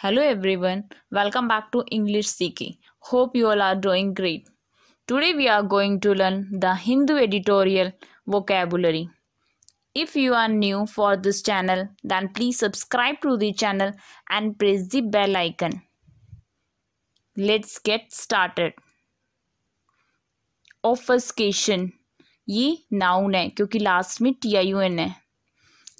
Hello everyone, welcome back to English CK. Hope you all are doing great. Today we are going to learn the Hindu editorial vocabulary. If you are new for this channel, then please subscribe to the channel and press the bell icon. Let's get started. Obfuscation, ये noun है क्योंकि last में TIUN है.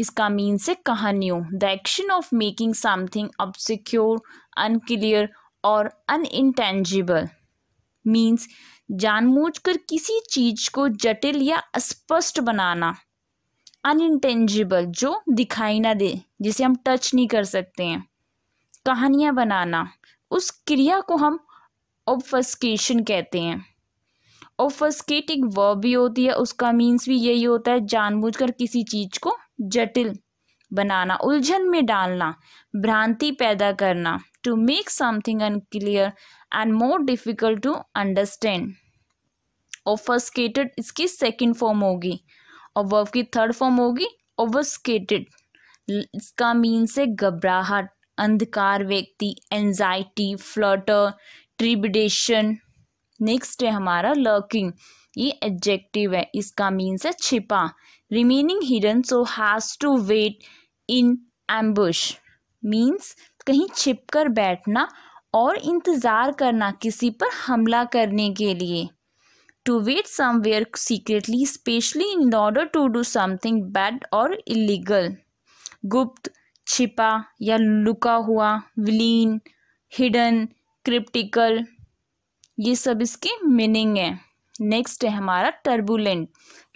इसका means है कहानियों. The action of making something obscure, unclear और अनइंटेंजिबल. Means जानबूझकर किसी चीज को जटिल या अस्पष्ट बनाना. अनइंटेंजिबल, जो दिखाई ना दे, जिसे हम टच नहीं कर सकते हैं. कहानियां बनाना, उस क्रिया को हम ऑब्फस्केशन कहते हैं. ऑब्फस्केट एक वर्ब भी होती है, उसका मीन्स भी यही होता है जानबूझकर किसी चीज को जटिल बनाना, उलझन में डालना, भ्रांति पैदा करना. To make something unclear and more difficult to understand. Obfuscated इसकी सेकंड फॉर्म होगी और वर्ब की थर्ड फॉर्म होगी ऑब्फस्केटेड. इसका मीन्स है घबराहट, अंधकार व्यक्ति, एंजाइटी, फ्लटर, ट्रिबिडेशन. नेक्स्ट है हमारा लर्किंग. ये एडजेक्टिव है, इसका मीन्स है छिपा. Remaining hidden so has to wait in ambush. Means कहीं छिपकर बैठना और इंतजार करना किसी पर हमला करने के लिए. To wait somewhere secretly, specially in order to do something bad और इलीगल. गुप्त, छिपा या लुका हुआ, विलीन, हिडन, क्रिप्टिकल, ये सब इसके मीनिंग है. नेक्स्ट है हमारा टर्बुलेंट.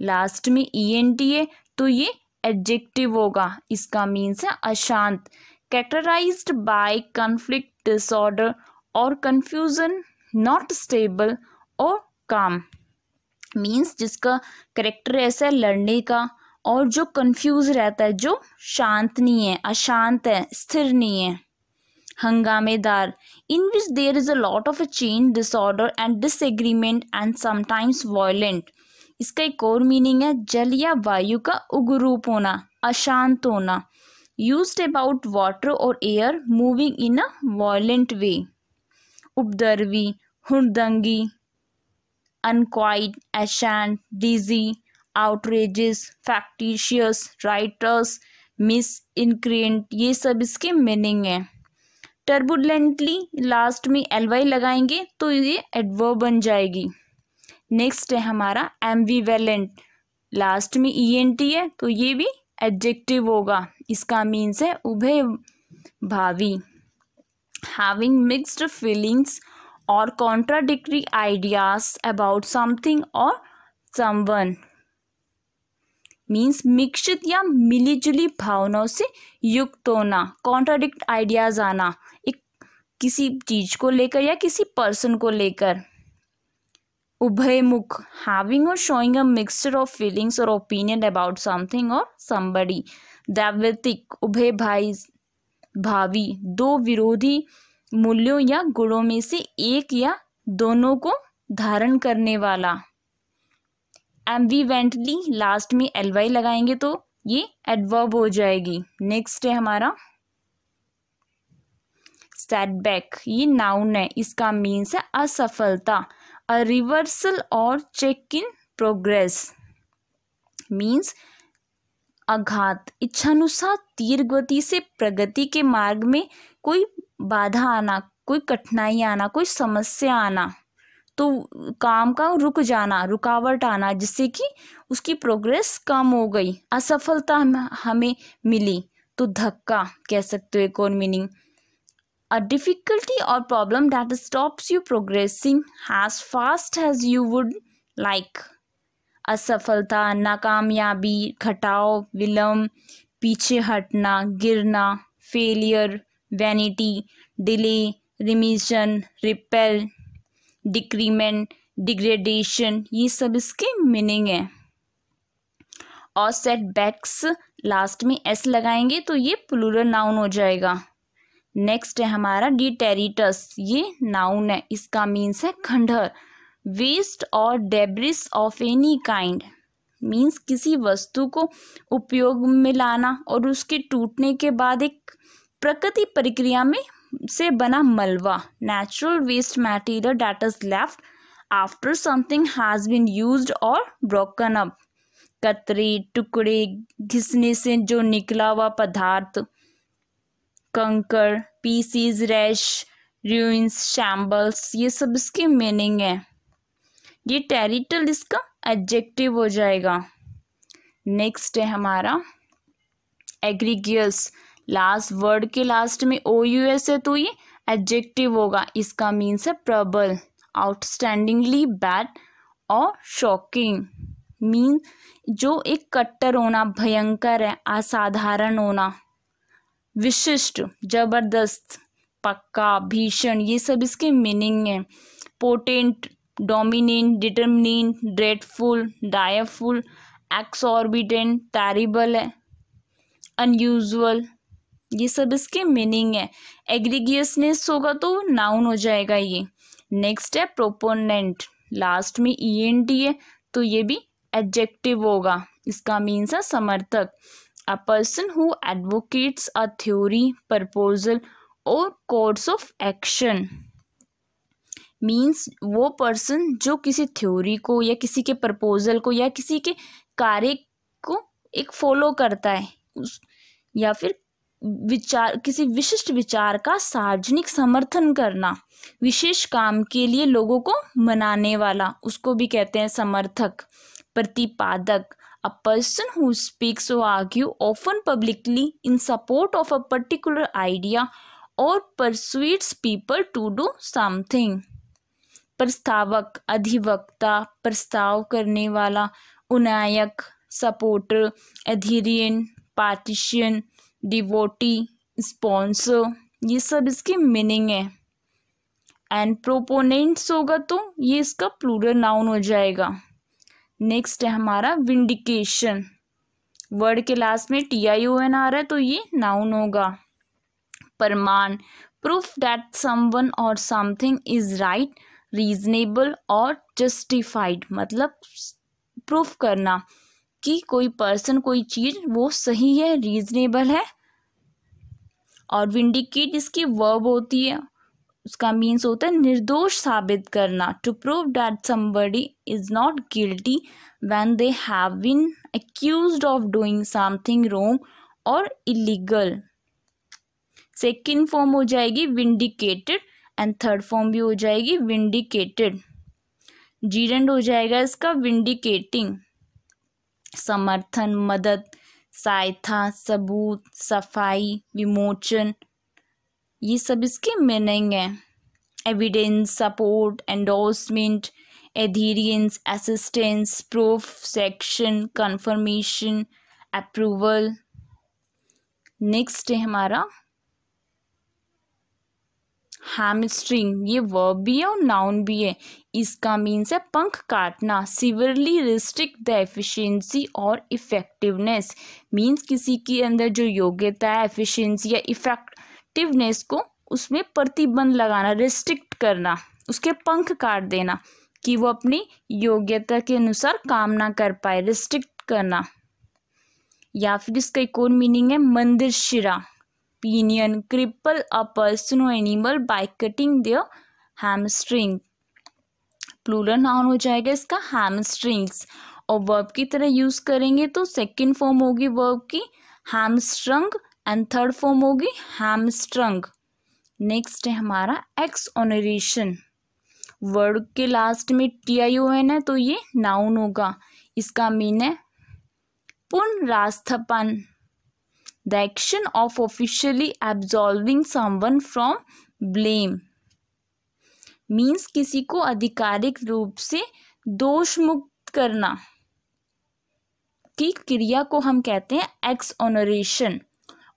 लास्ट में ENT है तो ये एडजेक्टिव होगा. इसका मीन्स है अशांत. कैरेक्टराइज्ड बाय कॉन्फ्लिक्ट, डिसऑर्डर और कंफ्यूजन, नॉट स्टेबल और काम. मीन्स जिसका कैरेक्टर ऐसा है लड़ने का और जो कंफ्यूज रहता है, जो शांत नहीं है, अशांत है, स्थिर नहीं है. हंगामेदार, in which there is a lot of a change, disorder and disagreement and sometimes violent. इसका एक और मीनिंग है जल या वायु का उग्र रूप होना, अशांत होना. used about water or air moving in a violent way. उपद्रवी, हुड़दंगी, unquiet, ashamed, dizzy, outrageous, factitious, righteous, miscreant, ये सब इसके मीनिंग है. टर्बुलेंटली लास्ट में ly लगाएंगे तो ये एडवर्ब बन जाएगी. नेक्स्ट है हमारा एम्बिवेलेंट. लास्ट में ENT है तो ये भी एडजेक्टिव होगा. इसका मीन्स है उभय भावी. हैविंग मिक्स्ड फीलिंग्स और कॉन्ट्राडिक्टरी आइडियाज अबाउट समथिंग और समवन. मीन्स मिश्रित या मिलीजुली भावनाओं से युक्त होना, कॉन्ट्राडिक्ट आइडियाज आना, एक किसी चीज को लेकर या किसी पर्सन को लेकर. उभयमुख, हैविंग और showing a mixture of feelings और ओपिनियन अबाउट समथिंग और समबडी. दैवतिक, उभय भावी, दो विरोधी मूल्यों या गुणों में से एक या दोनों को धारण करने वाला. एम्बिवेंटली लास्ट में ly लगाएंगे तो ये एडवर्ब हो जाएगी. नेक्स्ट है हमारा सेटबैक. ये नाउन है, इसका मीन्स है असफलता, अ रिवर्सल और चेक इन प्रोग्रेस. मीन्स आघात, इच्छानुसार तीव्र गति से प्रगति के मार्ग में कोई बाधा आना, कोई कठिनाई आना, कोई समस्या आना, तो काम का रुक जाना, रुकावट आना, जिससे कि उसकी प्रोग्रेस कम हो गई, असफलता हमें मिली तो धक्का कह सकते हो. एक और मीनिंग, अ डिफिकल्टी और problem that stops you progressing as fast as you would like. असफलता, नाकामयाबी, घटाव, विलम्ब, पीछे हटना, गिरना, failure, vanity, delay, remission, repel, decrement, degradation, ये सब इसके मीनिंग है. और सेटबैक्स लास्ट में s लगाएंगे तो ये प्लूरल नाउन हो जाएगा. नेक्स्ट है हमारा डिटेरिटस. ये नाउन है, इसका मीन्स है खंडहर, वेस्ट और debris of any kind. Means किसी वस्तु को उपयोग में लाना और उसके टूटने के बाद एक प्रकृति प्रक्रिया में से बना मलबा, natural waste material that is left after something has been used और ब्रोकन अप, कतरे, टुकड़े, घिसने से जो निकला हुआ पदार्थ, कंकर, पीसीज, रैश, ruins, शैम्बल्स, ये सब इसकी मीनिंग है। ये टेरिटल इसका एडजेक्टिव हो जाएगा। नेक्स्ट है हमारा एग्रीगियस, लास्ट वर्ड के लास्ट में OUS है तो ये एडजेक्टिव होगा। इसका मीन्स है प्रबल, आउटस्टैंडिंगली बैड और शॉकिंग। मीन जो एक कट्टर होना, भयंकर है, असाधारण होना, विशिष्ट, जबरदस्त, पक्का, भीषण, ये सब इसके मीनिंग है। Potent, dominant, determinant, dreadful, direful, exorbitant, terrible है, अनयूजुअल, ये सब इसके मीनिंग है। एग्रीगियसनेस होगा तो नाउन हो जाएगा ये। नेक्स्ट है प्रोपोनेंट, लास्ट में ENT है तो ये भी एडजेक्टिव होगा। इसका मीन्स है समर्थक, अ person who advocates a theory, proposal और कोर्स ऑफ एक्शन। मीन्स वो पर्सन जो किसी थ्योरी को या किसी के प्रपोजल को या किसी के कार्य को एक फॉलो करता है, या फिर विचार, किसी विशिष्ट विचार का सार्वजनिक समर्थन करना, विशेष काम के लिए लोगों को मनाने वाला, उसको भी कहते हैं समर्थक। प्रतिपादक, अ पर्सन हु स्पीक्स और argue often publicly in support of a particular idea और परsuades पीपल टू डू समथिंग। प्रस्तावक, अधिवक्ता, प्रस्ताव करने वाला, उन्नायक, सपोर्टर, एधेरियन, पार्टिशियन, डिवोटी, स्पॉन्सर, ये सब इसकी मीनिंग है। एंड प्रोपोनेंट्स होगा तो ये इसका प्लूरल नाउन हो जाएगा। नेक्स्ट है हमारा विंडिकेशन, वर्ड के लास्ट में TION आ रहा है तो ये नाउन होगा। प्रमाण, प्रूफ दैट समवन और समथिंग इज राइट, रीजनेबल और जस्टिफाइड, मतलब प्रूफ करना कि कोई पर्सन, कोई चीज वो सही है, रीजनेबल है। और विंडिकेट इसकी वर्ब होती है, उसका मीन्स होता है निर्दोष साबित करना, to prove that somebody is not guilty when they have been accused of doing something wrong और इलीगल। सेकेंड फॉर्म हो जाएगी विंडिकेटेड एंड थर्ड फॉर्म भी हो जाएगी विंडिकेटेड। जीरेंड हो जाएगा इसका विंडिकेटिंग, समर्थन, मदद, सहायता, सबूत, सफाई, विमोचन, ये सब इसकी मीनिंग है। Evidence, support, endorsement, adherence, assistance, proof, section, confirmation, approval. Next है हमारा हैमस्ट्रिंग, ये वर्ब भी है और नाउन भी है। इसका मीन्स है पंख काटना, सिवियरली रिस्ट्रिक्ट द एफिशिएंसी और इफेक्टिवनेस। मीन्स किसी के अंदर जो योग्यता है, एफिशिएंसी या इफेक्टिवनेस को उसमें प्रतिबंध लगाना, रिस्ट्रिक्ट करना, उसके पंख काट देना कि वो अपनी योग्यता के अनुसार काम ना कर पाए, रिस्ट्रिक्ट करना। या फिर इसका एक और मीनिंग है मंदिर शिरा, pinion, cripple a person or animal by cutting their hamstring। Plural noun हो जाएगा इसका hamstrings। और वर्ब की तरह यूज करेंगे तो सेकेंड फॉर्म होगी वर्ब की hamstrung एंड थर्ड फॉर्म होगी hamstrung। नेक्स्ट है हमारा exoneration, वर्ड के लास्ट में TION है तो ये नाउन होगा। इसका मीन है पुनरास्थापन, the action of officially absolving someone from blame। Means किसी को आधिकारिक रूप से दोष मुक्त करना की क्रिया को हम कहते हैं एक्सओनरेशन।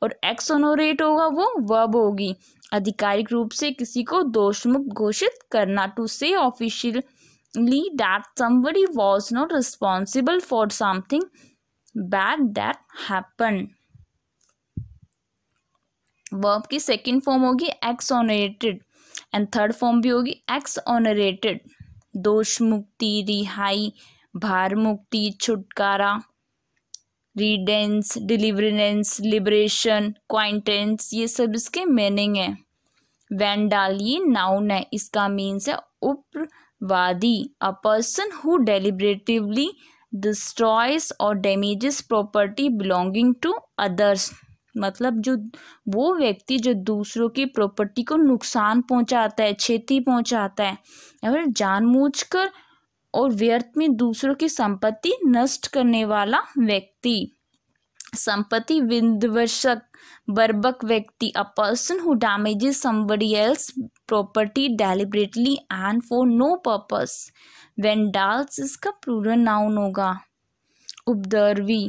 और एक्सओनरेट होगा वो वर्ब होगी, आधिकारिक रूप से किसी को दोष मुक्त घोषित करना, टू से officially that somebody was not responsible for something bad that happened। Verb की सेकेंड फॉर्म होगी एक्सओनरेटेड एंड थर्ड फॉर्म भी होगी एक्सओनरेटेड। दोष मुक्ति, रिहाई, भार मुक्ति, छुटकारा, रिडेंस, डिलीवरेंस, लिबरेशन, क्वाइंटेंस, ये सब इसके मीनिंग है। वैंडाल ये नाउन है, इसका मीन्स है उग्रवादी। A person who deliberatively destroys और damages property belonging to others, मतलब जो वो व्यक्ति जो दूसरों की प्रॉपर्टी को नुकसान पहुंचाता है, क्षति पहुंचाता है, या फिर जानबूझकर और व्यर्थ में दूसरों की संपत्ति नष्ट करने वाला व्यक्ति। संपत्ति विध्वंसक, बर्बक व्यक्ति। A person who damages somebody else property deliberately and for no purpose. Vandals इसका प्लूरल नाउन होगा। उपद्रवी,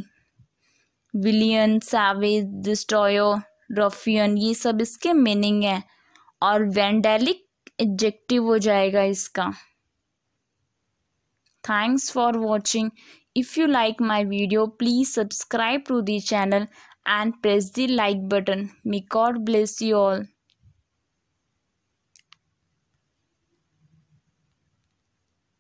विलियन, सैवेज, डिस्ट्रॉयर, रफियन, ये सब इसके मीनिंग है। और वेंडेलिक एडजेक्टिव हो जाएगा इसका। Thanks for watching. If you like my video, please subscribe to the channel and press the like button. May God bless you all.